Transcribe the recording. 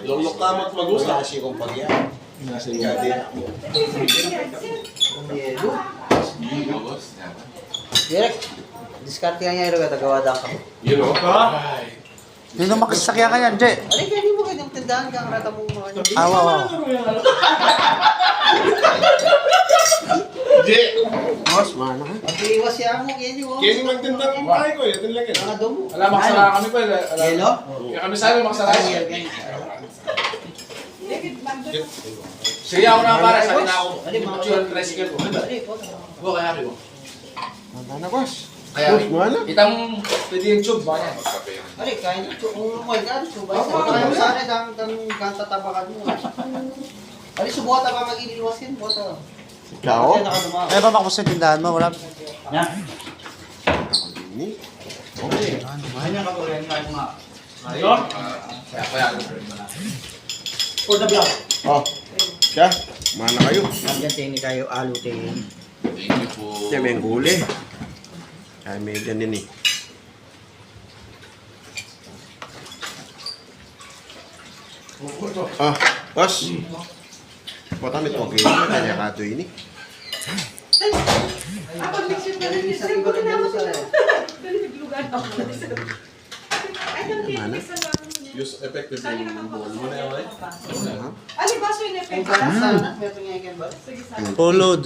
Lulok tamat mag-us. Kasi kung pag-yan. Nasa nga din. Direk, diskarte nga niya yung tagawadan ka. You know? Hindi na makasakya ka yan, Jay. Ano kaya di mo kanyang tindahan ka ang rata mo mga niya? Awa. Jay! Boss, mana ka? Pag-iwas siya mo, kaya di mo. Kaya ni magtinda ng bahay ko. Ito lang yan. Mga domo. Alam, makasara kami pa. Hello? Kaya kami sabi, makasara. Sige ako na para, sabi na ako. Mutual tricycle ko. Buka kaya ako. Mana na, boss. Kaya, Boss, mana? itang pwede yung tube ba yan? Ari, kain kung lumay ka, subay ka. Kaya mo sana kang tatabakan mo. Ari, subuhat ka mag-iniluwasin. Buta. Ikaw? Kaya nakaduma. Ay, ba makapos yung tindahan mo? Wala. Ini? Kanya ka po rin kayo nga. Kaya ako. For the block. Oh. Kaya? Mana kayo? Nandiyan tingin kayo, alo tingin. Thank you po. Kaya may huli. Kaya may ganun eh. Ah, boss. Bota nito kayo. Kanya ka ito ini. Sa iba rin naman sa Mana? Use effective yung ball mo na yun, eh. Kung para sana, meron nga ikan ba? Polo,